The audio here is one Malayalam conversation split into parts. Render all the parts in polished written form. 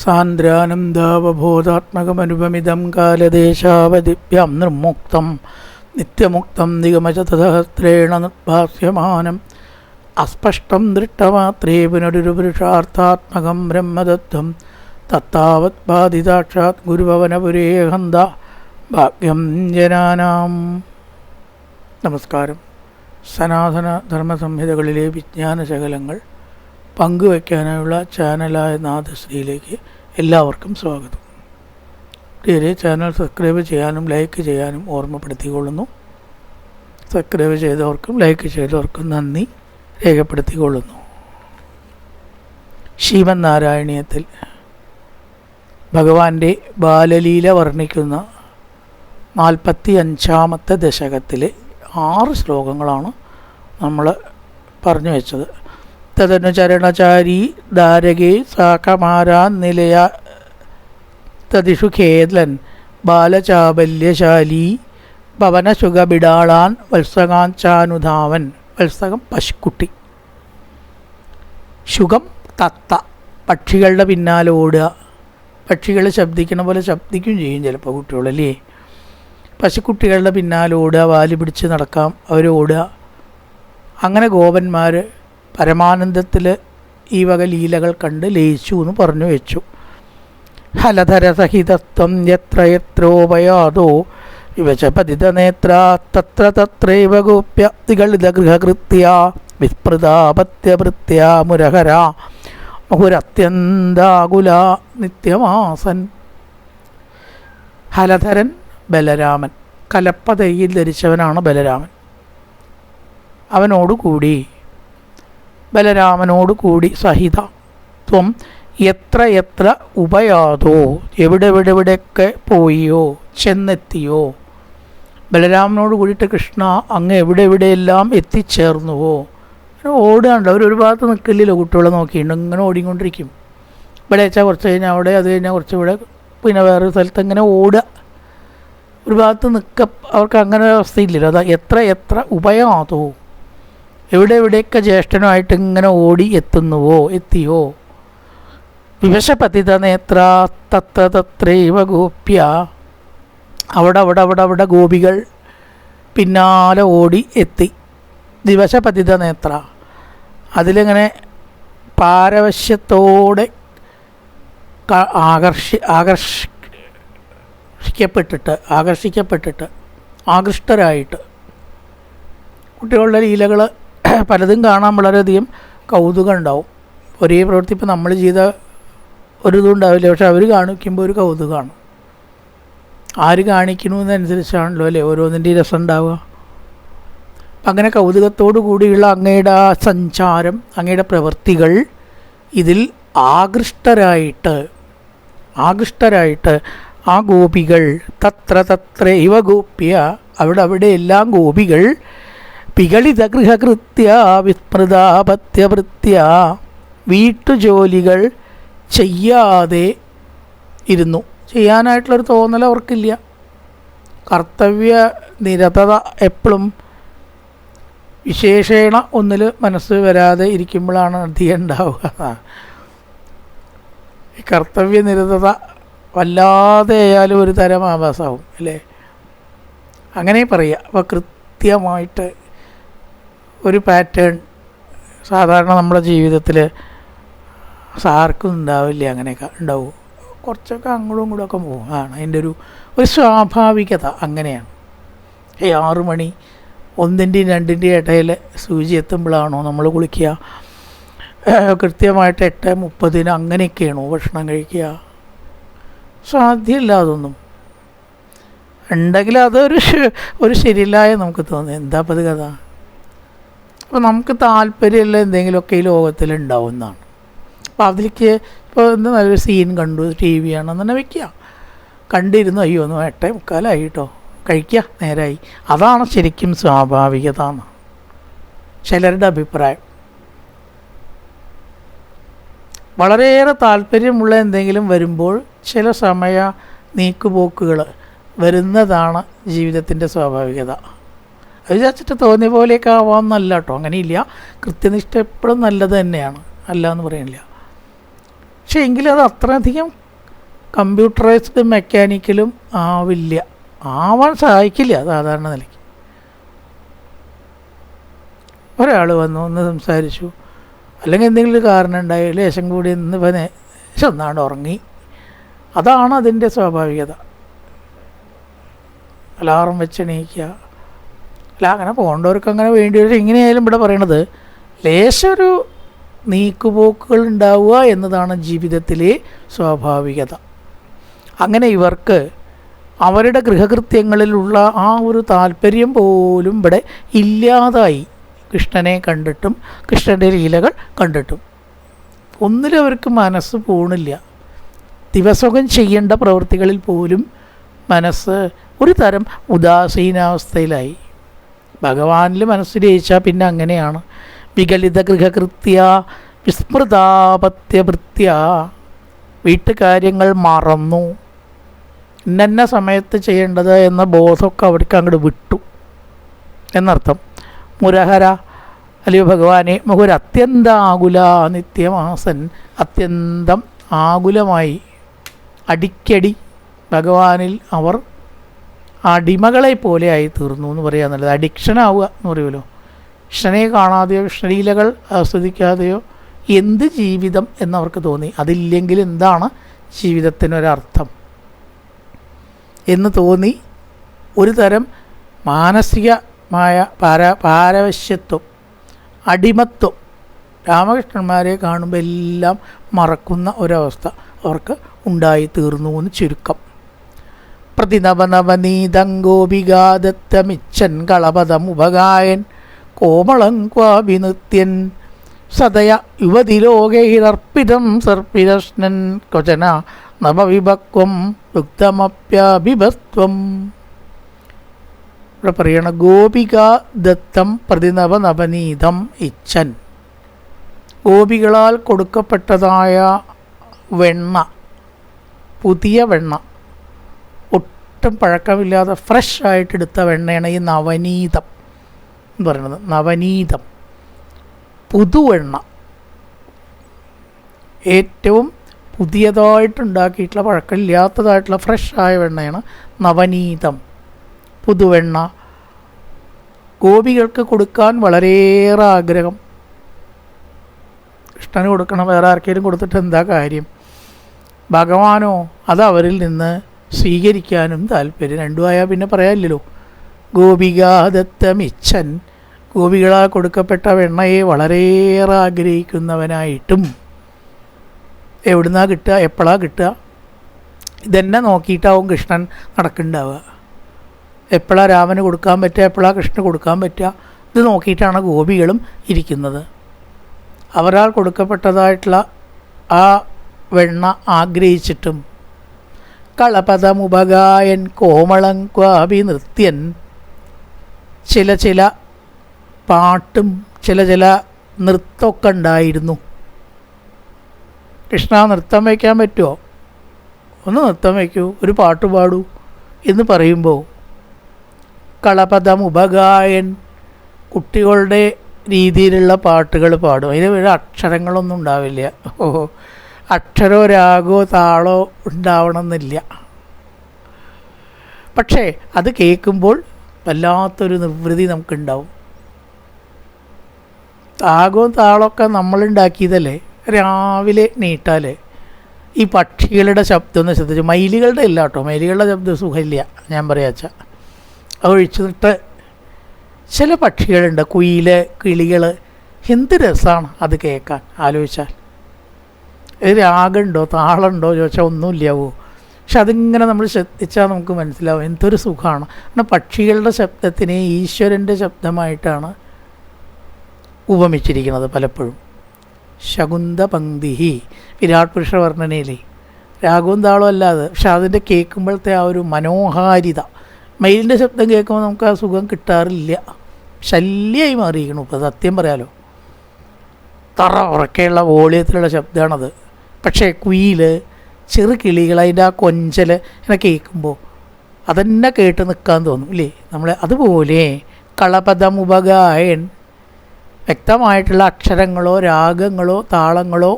സാന്ദ്രാനന്ദാവബോധാത്മകമനുപമിതം കാലദേശാവധിഭ്യാം നിർമുക്തം നിത്യമുക്തം നിഗമശതസഹസ്രേണ നിർഭാസ്യമാനം അസ്പഷ്ടം ദൃഷ്ടമാത്രേ പുനരുപുരുഷാർത്ഥാത്മകം ബ്രഹ്മതത്വം തത്താവത് ബാധിതാക്ഷാത് ഗുരുഭവനപുരേ ഹന്ത ഭാഗ്യം ജനാനാം. നമസ്കാരം. സനാതന ധർമ്മസംഹിതകളിലെ വിജ്ഞാനശകലങ്ങൾ പങ്കുവയ്ക്കാനായുള്ള ചാനലായ നാദശ്രീയിലേക്ക് എല്ലാവർക്കും സ്വാഗതം. പ്രിയരെ, ചാനൽ സബ്സ്ക്രൈബ് ചെയ്യാനും ലൈക്ക് ചെയ്യാനും ഓർമ്മപ്പെടുത്തിക്കൊള്ളുന്നു. സബ്സ്ക്രൈബ് ചെയ്തവർക്കും ലൈക്ക് ചെയ്തവർക്കും നന്ദി രേഖപ്പെടുത്തിക്കൊള്ളുന്നു. ശ്രീമന്നാരായണീയത്തിൽ ഭഗവാന്റെ ബാലലീല വർണ്ണിക്കുന്ന 45-ാമത്തെ ദശകത്തിലെ 6 ശ്ലോകങ്ങളാണ് നമ്മൾ പറഞ്ഞു വെച്ചത്. തദനുചരണചാരി ധാരകേ സാഖമാരാൻ നിലയ തദിഷു ഖേദൻ ബാലചാബല്യശാലി ഭവനസുഖബിഡാളാൻ വത്സകാഞ്ചാനുധാവൻ. വത്സകം പശുക്കുട്ടി, ശുഖം തത്ത, പക്ഷികളുടെ പിന്നാലെ ഓടുക. പക്ഷികൾ ശബ്ദിക്കണ പോലെ ശബ്ദിക്കുകയും ചെയ്യും ചിലപ്പോൾ കുട്ടികളല്ലേ. പശുക്കുട്ടികളുടെ പിന്നാലെ ഓടുക, വാല് പിടിച്ച് നടക്കാം, അവർ ഓടുക. അങ്ങനെ ഗോപന്മാർ പരമാനന്ദത്തിൽ ഈ വക ലീലകൾ കണ്ട് ലയിച്ചു എന്ന് പറഞ്ഞു വെച്ചു. ഹലധരസഹിതത്വം യത്ര യത്രോപയാതോ വിവശപതിതനേത്ര തത്ര തത്രൈവ ഗോപ്യ തികളിതഗൃഹകൃത്യ വിസ്മൃതാപത്യവൃത്യ മുരഹര മുഹുരത്യന്താകുല നിത്യമാസൻ. ഹലധരൻ ബലരാമൻ, കലപ്പതയിൽ ധരിച്ചവനാണ് ബലരാമൻ. ബലരാമനോടുകൂടി സഹിത ത്വം എത്ര എത്ര ഉപയാതോ, എവിടെയൊക്കെ പോയോ ചെന്നെത്തിയോ. ബലരാമനോട് കൂടിയിട്ട് കൃഷ്ണ അങ്ങ് എവിടെയെല്ലാം എത്തിച്ചേർന്നുവോ. അങ്ങനെ ഓടുകയുണ്ട്. ഒരു ഭാഗത്ത് നിൽക്കില്ലല്ലോ, കുട്ടികളെ നോക്കിയിട്ട് ഇങ്ങനെ ഓടിക്കൊണ്ടിരിക്കും. ഇവിടെ വെച്ചാൽ കുറച്ച് കഴിഞ്ഞാൽ അവിടെ, അത് കഴിഞ്ഞാൽ കുറച്ച് ഇവിടെ, പിന്നെ വേറൊരു സ്ഥലത്ത് ഇങ്ങനെ ഓടുക. ഒരു ഭാഗത്ത് അവർക്ക് അങ്ങനെ അവസ്ഥയില്ലല്ലോ. അതാ എത്ര എത്ര ഉപയാതോ, എവിടെയൊക്കെ ജ്യേഷ്ഠനുമായിട്ട് ഇങ്ങനെ ഓടി എത്തിയോ. വിവശപതിത നേത്ര തത്ര തത്രൈവ ഗോപ്യ, അവിടെ ഗോപികൾ പിന്നാലെ ഓടി എത്തി. ദിവശപതിത നേത്ര, അതിലിങ്ങനെ പാരവശ്യത്തോടെ ആകർഷിക്കപ്പെട്ടിട്ട് ആകൃഷ്ടരായിട്ട്. കുട്ടികളുടെ ലീലകൾ പലതും കാണാൻ വളരെയധികം കൗതുകം ഉണ്ടാവും. ഒരേ പ്രവൃത്തി ഇപ്പോൾ നമ്മൾ ചെയ്ത ഒരിതും ഉണ്ടാവില്ല, പക്ഷെ അവർ കാണിക്കുമ്പോൾ ഒരു കൗതുകമാണ്. ആര് കാണിക്കണമെന്നനുസരിച്ചാണല്ലോ അല്ലേ ഓരോന്നിൻ്റെ രസം ഉണ്ടാവുക. അങ്ങനെ കൗതുകത്തോടു കൂടിയുള്ള അങ്ങയുടെ ആ സഞ്ചാരം, അങ്ങയുടെ പ്രവൃത്തികൾ ഇതിൽ ആകൃഷ്ടരായിട്ട് ആ ഗോപികൾ തത്ര ഇവ ഗോപ്യ, അവിടെ എല്ലാം ഗോപികൾ പികളിത ഗൃഹകൃത്യ വിസ്മൃതാപത്യവൃത്യ, വീട്ടുജോലികൾ ചെയ്യാതെ ഇരുന്നു. ചെയ്യാനായിട്ടുള്ളൊരു തോന്നൽ അവർക്കില്ല. കർത്തവ്യ നിരതത എപ്പോഴും വിശേഷേണ ഒന്നിൽ മനസ്സ് വരാതെ ഇരിക്കുമ്പോഴാണ് അധികം ഉണ്ടാവുക. ഈ കർത്തവ്യ നിരതത വല്ലാതെ ആയാലും ഒരു തരം ആഭാസമാവും അല്ലേ. അങ്ങനെ പറയുക. അപ്പോൾ കൃത്യമായിട്ട് ഒരു പാറ്റേൺ സാധാരണ നമ്മുടെ ജീവിതത്തിൽ ആർക്കും ഉണ്ടാവില്ല. അങ്ങനെയൊക്കെ ഉണ്ടാവും. കുറച്ചൊക്കെ അങ്ങോട്ടും ഇങ്ങോട്ടുമൊക്കെ പോകും. അതിൻ്റെ ഒരു സ്വാഭാവികത അങ്ങനെയാണ്. 6 മണി 1-ൻ്റെയും 2-ൻ്റെയും ഇടയിൽ സൂചി എത്തുമ്പോഴാണോ നമ്മൾ കുളിക്കുക? കൃത്യമായിട്ട് 8:30 അങ്ങനെയൊക്കെയാണോ ഭക്ഷണം കഴിക്കുക? സാധ്യമല്ല. അതൊന്നും ഉണ്ടെങ്കിൽ അതൊരു ശരിയില്ലായ നമുക്ക് തോന്നും. എന്താ അപ്പം അത് കഥ? അപ്പോൾ നമുക്ക് താല്പര്യമുള്ള എന്തെങ്കിലുമൊക്കെ ഈ ലോകത്തിലുണ്ടാവുന്നതാണ്. അപ്പോൾ അതിലേക്ക് ഇപ്പോൾ എന്താ നല്ലൊരു സീൻ കണ്ടു, TV ആണെന്ന് തന്നെ വയ്ക്കുക. കണ്ടിരുന്നു, അയ്യോ 8:45 കേട്ടോ, കഴിക്കുക, നേരമായി. അതാണ് ശരിക്കും സ്വാഭാവികത എന്ന് ചിലരുടെ അഭിപ്രായം. വളരെയേറെ താല്പര്യമുള്ള എന്തെങ്കിലും വരുമ്പോൾ ചില സമയ നീക്കുപോക്കുകൾ വരുന്നതാണ് ജീവിതത്തിൻ്റെ സ്വാഭാവികത. അത് വിചാരിച്ചിട്ട് തോന്നിയ പോലെയൊക്കെ ആവാമെന്നല്ല കേട്ടോ, അങ്ങനെയില്ല. കൃത്യനിഷ്ഠ എപ്പോഴും നല്ലത് തന്നെയാണ്, അല്ല എന്ന് പറയുന്നില്ല. പക്ഷേ എങ്കിലും അത് അത്രയധികം കമ്പ്യൂട്ടറൈസ്ഡ് മെക്കാനിക്കലും ആവില്ല, ആവാൻ സഹായിക്കില്ല സാധാരണ നിലയ്ക്ക്. ഒരാൾ വന്നു ഒന്ന് സംസാരിച്ചു, അല്ലെങ്കിൽ എന്തെങ്കിലും ഒരു കാരണം ഉണ്ടായി, ലേശം കൂടി ഇന്ന് ലേശം ഒന്നാണ്ട് ഉറങ്ങി, അതാണ് അതിൻ്റെ സ്വാഭാവികത. അലാറം വെച്ച് എണീക്കുക, അല്ല അങ്ങനെ പോകേണ്ടവർക്ക് അങ്ങനെ വേണ്ടി വരും. എങ്ങനെയായാലും ഇവിടെ പറയണത് ലേശൊരു നീക്കുപോക്കുകൾ ഉണ്ടാവുക എന്നതാണ് ജീവിതത്തിലെ സ്വാഭാവികത. അങ്ങനെ ഇവർക്ക് അവരുടെ ഗൃഹകൃത്യങ്ങളിലുള്ള ആ ഒരു താല്പര്യം പോലും ഇവിടെ ഇല്ലാതായി. കൃഷ്ണനെ കണ്ടിട്ടും കൃഷ്ണൻ്റെ ലീലകൾ കണ്ടിട്ടും ഒന്നിലും അവർക്ക് മനസ്സ് പോണില്ല. ദിവസവും ചെയ്യേണ്ട പ്രവൃത്തികളിൽ പോലും മനസ്സ് ഒരു തരം ഉദാസീനാവസ്ഥയിലായി. ഭഗവാനിൽ മനസ്സ് ലയിച്ചാൽ പിന്നെ അങ്ങനെയാണ്. വികലിത ഗൃഹകൃത്യ വിസ്മൃതാപത്യഭൃത്യ, വീട്ടുകാര്യങ്ങൾ മറന്നു, ഇന്ന സമയത്ത് ചെയ്യേണ്ടത് എന്ന ബോധമൊക്കെ അവിടേക്ക് അങ്ങോട്ട് വിട്ടു എന്നർത്ഥം. മുരഹര അല്ലയോ ഭഗവാനെ, മുഖൊരു അത്യന്ത ആകുല നിത്യമാസൻ, അത്യന്തം ആകുലമായി അടിക്കടി ഭഗവാനിൽ അവർ അടിമകളെ പോലെ ആയി തീർന്നു എന്ന് പറയാൻ നല്ലത്. അഡിക്ഷനാവുക എന്ന് പറയുമല്ലോ. കൃഷ്ണനെ കാണാതെയോ കൃഷ്ണലീലകൾ ആസ്വദിക്കാതെയോ എന്ത് ജീവിതം എന്നവർക്ക് തോന്നി. അതില്ലെങ്കിൽ എന്താണ് ജീവിതത്തിനൊരർത്ഥം എന്ന് തോന്നി. ഒരു തരം മാനസികമായ പാരവശ്യത്വം, അടിമത്വം രാമകൃഷ്ണന്മാരെ കാണുമ്പോൾ എല്ലാം മറക്കുന്ന ഒരവസ്ഥ അവർക്ക് ഉണ്ടായി തീർന്നു എന്ന് ചുരുക്കം. പ്രതിനവനവനീതങ്കോപികാദത്തമിച്ചൻ കളപദമുപകായൻ കോമളം ക്വാഭിനൃത്യൻ സദയ യുവതിലോകൈരർപ്പിതം സർപ്പിരശ്നൻ ക്വചന നവവിഭക്വം യുക്തമപ്യാഭിഭസ്ത്വം. ഇവിടെ പറയണ ഗോപികാ ദത്തം പ്രതിനവനവനീതം ഇച്ഛൻ, ഗോപികളാൽ കൊടുക്കപ്പെട്ടതായ വെണ്ണ, പുതിയ വെണ്ണ, ഒട്ടും പഴക്കമില്ലാതെ ഫ്രഷ് ആയിട്ടെടുത്ത വെണ്ണയാണ് ഈ നവനീതം എന്ന് പറയുന്നത്. നവനീതം, പുതുവെണ്ണ, ഏറ്റവും പുതിയതായിട്ടുണ്ടാക്കിയിട്ടുള്ള പഴക്കമില്ലാത്തതായിട്ടുള്ള ഫ്രഷ് ആയ വെണ്ണയാണ് നവനീതം, പുതുവെണ്ണ. ഗോപികൾക്ക് കൊടുക്കാൻ വളരെയേറെ ആഗ്രഹം. കൃഷ്ണന് കൊടുക്കണം, വേറെ ആർക്കെങ്കിലും കൊടുത്തിട്ട് എന്താ കാര്യം? ഭഗവാനോ അത് അവരിൽ നിന്ന് സ്വീകരിക്കാനും താല്പര്യം. രണ്ടുമായാൽ പിന്നെ പറയാനില്ലല്ലോ. ഗോപികാദത്തമിച്ഛൻ, ഗോപികളാൽ കൊടുക്കപ്പെട്ട വെണ്ണയെ വളരെയേറെ ആഗ്രഹിക്കുന്നവനായിട്ടും എവിടുന്നാ കിട്ടുക, എപ്പോഴാണ് കിട്ടുക, ഇതെന്നെ നോക്കിയിട്ടാവും കൃഷ്ണൻ നടക്കുന്നുണ്ടാവുക. എപ്പോഴാണ് രാമന് കൊടുക്കാൻ പറ്റുക, എപ്പോഴാണ് കൃഷ്ണന് കൊടുക്കാൻ പറ്റുക, ഇത് നോക്കിയിട്ടാണ് ഗോപികളും ഇരിക്കുന്നത്. അവരാൽ കൊടുക്കപ്പെട്ടതായിട്ടുള്ള ആ വെണ്ണ ആഗ്രഹിച്ചിട്ടും കളപദമുപകായൻ കോമളം ക്വാഭിനൃത്യൻ, ചില പാട്ടും ചില നൃത്തമൊക്കെ ഉണ്ടായിരുന്നു. കൃഷ്ണ നൃത്തം വയ്ക്കാൻ പറ്റുമോ? ഒന്ന് നൃത്തം വയ്ക്കൂ, ഒരു പാട്ട് പാടൂ എന്ന് പറയുമ്പോൾ കളപദമുപകായൻ, കുട്ടികളുടെ രീതിയിലുള്ള പാട്ടുകൾ പാടും. അതിന് വേറെ അക്ഷരങ്ങളൊന്നും ഉണ്ടാവില്ല. അക്ഷരോ രാഗോ താളോ ഉണ്ടാവണമെന്നില്ല. പക്ഷേ അത് കേൾക്കുമ്പോൾ വല്ലാത്തൊരു നിർവൃതി നമുക്കുണ്ടാവും. രാഗവും താളമൊക്കെ നമ്മളുണ്ടാക്കിയതല്ലേ. രാവിലെ നീട്ടാൽ ഈ പക്ഷികളുടെ ശബ്ദം ഒന്ന് ശ്രദ്ധിച്ചു. മയിലുകളുടെ ഇല്ല കേട്ടോ, മയിലുകളുടെ ശബ്ദം സുഖമില്ല ഞാൻ പറയാച്ച. അത് ഒഴിച്ചിട്ട് ചില പക്ഷികളുണ്ട്, കുയില്, കിളികൾ, എന്ത് രസമാണ് അത് കേൾക്കാൻ. ആലോചിച്ചാൽ ഇത് രാഗമുണ്ടോ താളമുണ്ടോ ചോദിച്ചാൽ ഒന്നുമില്ലാവോ. പക്ഷെ അതിങ്ങനെ നമ്മൾ ശ്രദ്ധിച്ചാൽ നമുക്ക് മനസ്സിലാവും എന്തൊരു സുഖമാണ്. കാരണം പക്ഷികളുടെ ശബ്ദത്തിനെ ഈശ്വരൻ്റെ ശബ്ദമായിട്ടാണ് ഉപമിച്ചിരിക്കുന്നത് പലപ്പോഴും. ശകുന്ത പങ്ക്തി വിരാട് പുരുഷ വർണ്ണനയിലെ രാഗവും താളവും അല്ലാതെ, പക്ഷെ അതിൻ്റെ കേൾക്കുമ്പോഴത്തെ ആ ഒരു മനോഹാരിത, മയിലിൻ്റെ ശബ്ദം കേൾക്കുമ്പോൾ നമുക്ക് ആ സുഖം കിട്ടാറില്ല. ശല്യമായി മാറിയിരിക്കണം ഇപ്പോൾ, സത്യം പറയാലോ. തറ ഉറക്കെയുള്ള വോളിയത്തിലുള്ള ശബ്ദമാണത്. പക്ഷേ കുയിൽ, ചെറു കിളികൾ, അതിൻ്റെ ആ കൊഞ്ചൽ ഇങ്ങനെ കേൾക്കുമ്പോൾ അതെന്നെ കേട്ട് നിൽക്കാൻ തോന്നും ഇല്ലേ നമ്മൾ. അതുപോലെ കളപദമുപകായൻ, വ്യക്തമായിട്ടുള്ള അക്ഷരങ്ങളോ രാഗങ്ങളോ താളങ്ങളോ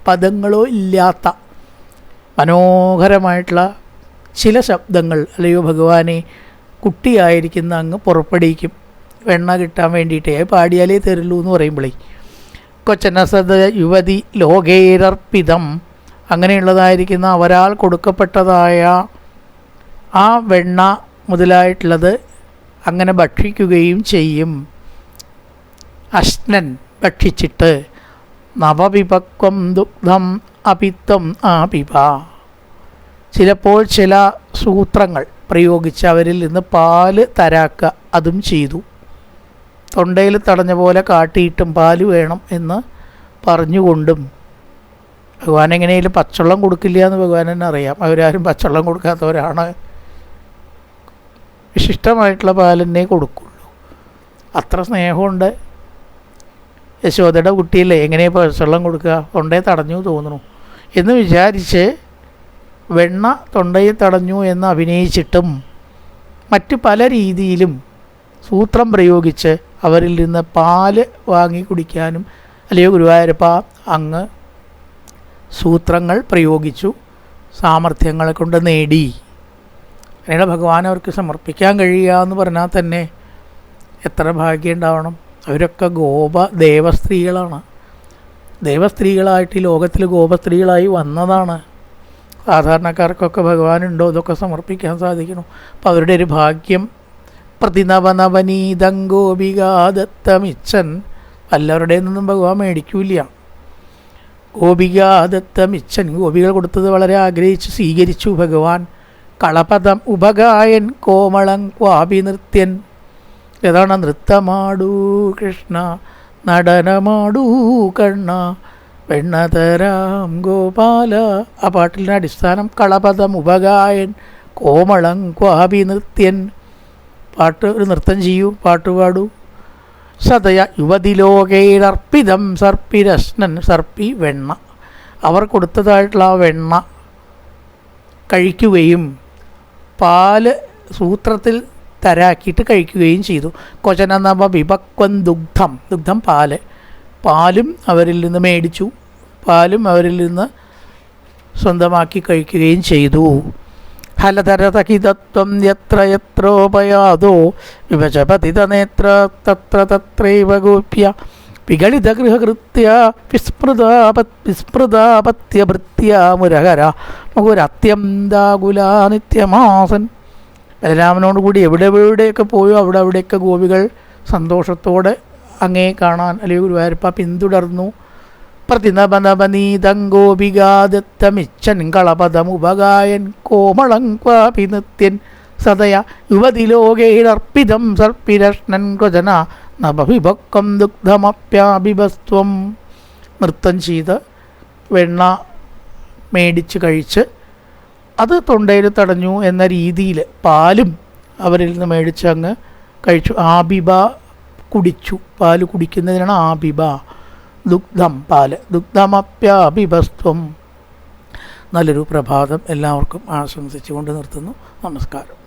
പദങ്ങളോ ഇല്ലാത്ത മനോഹരമായിട്ടുള്ള ചില ശബ്ദങ്ങൾ അല്ലയോ ഭഗവാനെ കുട്ടിയായിരിക്കുന്ന അങ്ങ് പുറപ്പെടുവിക്കും വെണ്ണ കിട്ടാൻ വേണ്ടിയിട്ടേ പാടിയാലേ തരുള്ളൂ എന്ന് പറയുമ്പോഴേ കൊച്ചനസദ യുവതി ലോകേരർപ്പിതം അങ്ങനെയുള്ളതായിരിക്കുന്ന അവരാൽ കൊടുക്കപ്പെട്ടതായ ആ വെണ്ണ മുതലായിട്ടുള്ളത് അങ്ങനെ ഭക്ഷിക്കുകയും ചെയ്യും. അശ്നൻ ഭക്ഷിച്ചിട്ട് നവവിപക്വം ദുഗ്ധം അപിത്തം ആപിപ ചിലപ്പോൾ ചില സൂത്രങ്ങൾ പ്രയോഗിച്ച് അവരിൽ നിന്ന് പാല് തരാക്കുക അതും ചെയ്തു. തൊണ്ടയിൽ തടഞ്ഞ പോലെ കാട്ടിയിട്ടും പാല് വേണം എന്ന് പറഞ്ഞുകൊണ്ടും ഭഗവാൻ എങ്ങനെയും പച്ചവെള്ളം കൊടുക്കില്ല എന്ന് ഭഗവാൻ തന്നെ അറിയാം. അവരാരും പച്ചവെള്ളം കൊടുക്കാത്തവരാണ്. വിശിഷ്ടമായിട്ടുള്ള പാലെന്നെ കൊടുക്കുള്ളൂ. അത്ര സ്നേഹമുണ്ട്. യശോദയുടെ കുട്ടിയല്ലേ എങ്ങനെ പച്ചവെള്ളം കൊടുക്കുക, തൊണ്ടയിൽ തടഞ്ഞു തോന്നുന്നു എന്ന് വിചാരിച്ച് വെണ്ണ തൊണ്ടയിൽ തടഞ്ഞു എന്ന് അഭിനയിച്ചിട്ടും മറ്റ് പല രീതിയിലും സൂത്രം പ്രയോഗിച്ച് അവരിൽ നിന്ന് പാല് വാങ്ങി കുടിക്കാനും അല്ലയോ ഗുരുവായൂരപ്പ അങ്ങ് സൂത്രങ്ങൾ പ്രയോഗിച്ചു, സാമർഥ്യങ്ങളെ കൊണ്ട് നേടി. അതിനുള്ള ഭഗവാൻ അവർക്ക് സമർപ്പിക്കാൻ കഴിയുക എന്ന് പറഞ്ഞാൽ തന്നെ എത്ര ഭാഗ്യം ഉണ്ടാവണം. അവരൊക്കെ ദേവസ്ത്രീകളാണ്. ദേവസ്ത്രീകളായിട്ട് ഈ ലോകത്തിൽ ഗോപസ്ത്രീകളായി വന്നതാണ്. സാധാരണക്കാർക്കൊക്കെ ഭഗവാനുണ്ടോ ഇതൊക്കെ സമർപ്പിക്കാൻ സാധിക്കണം. അപ്പോൾ അവരുടെ ഒരു ഭാഗ്യം. പ്രതിനവനവനീതം ഗോപികാദത്തമിച്ഛൻ വല്ലവരുടെ നിന്നും ഭഗവാൻ മേടിക്കൂല. ഗോപികാദത്തമിച്ഛൻ ഗോപികൾ കൊടുത്തത് വളരെ ആഗ്രഹിച്ച് സ്വീകരിച്ചു ഭഗവാൻ. കളപദം ഉപഗായൻ കോമളം ക്വാപി നൃത്യൻ ഏതാണ് നൃത്തമാടൂ കൃഷ്ണ നടനമാടൂ കണ്ണ വെണ്ണതരാം ഗോപാല. ആ പാട്ടിൻ്റെ അടിസ്ഥാനം കളപദം ഉപഗായൻ കോമളം ക്വാപി നൃത്യൻ. പാട്ട് ഒരു നൃത്തം ചെയ്യൂ, പാട്ട് പാടൂ. സദയ യുവതിലോകൈരർപ്പിതം സർപ്പിരശ്നൻ സർപ്പി വെണ്ണ അവർ കൊടുത്തതായിട്ടുള്ള ആ വെണ്ണ കഴിക്കുകയും പാല് സൂത്രത്തിൽ തരാക്കിയിട്ട് കഴിക്കുകയും ചെയ്തു. ക്വചന നവ വിപക്വം ദുഗ്ധം പാലും അവരിൽ നിന്ന് മേടിച്ചു, പാലും അവരിൽ നിന്ന് സ്വന്തമാക്കി കഴിക്കുകയും ചെയ്തു. ഹലധരതഹിതത്വം യത്ര യത്രോപയാതോ വിഭജപതിതനേത്ര തത്ര തത്രൈവ ഗോപ്യ വിഗളിതഗൃഹകൃത്യ വിസ്മൃതാപത്യഭൃത്യ മുരഹര മുകുരത്യന്താകുലാ നിത്യമാസൻ. ബലരാമനോട് കൂടി എവിടെയൊക്കെ പോയോ അവിടെയൊക്കെ ഗോപികൾ സന്തോഷത്തോടെ അങ്ങേ കാണാൻ അല്ലയോ ഗുരുവായൂരപ്പ പിന്തുടർന്നു. പ്രതിനപനപനീതം ഗോപികാദത്തമിച്ഛൻ കളപദമുപഗായൻ കോമളം ക്വാപി നൃത്യൻ സദയ യുവതിലോകൈരർപ്പിതം സർപ്പിരശ്നൻ ക്വചന നഭവിഭക്കം ദുഗ്ധമപ്യാഭിഭസ്ത്വം. നൃത്തം ചെയ്ത് വെണ്ണ മേടിച്ച് കഴിച്ച് അത് തൊണ്ടയിൽ തടഞ്ഞു എന്ന രീതിയിൽ പാലും അവരിൽ നിന്ന് മേടിച്ച് അങ്ങ് കഴിച്ചു. ആബിബ കുടിച്ചു. പാല് കുടിക്കുന്നതിനാണ് ആബിബ. ദുഗ്ധം പാല് ദുഗ്ധമപ്യാഭിഭസ്ത്വം. നല്ലൊരു പ്രഭാതം എല്ലാവർക്കും ആശംസിച്ചുകൊണ്ട് നിർത്തുന്നു. നമസ്കാരം.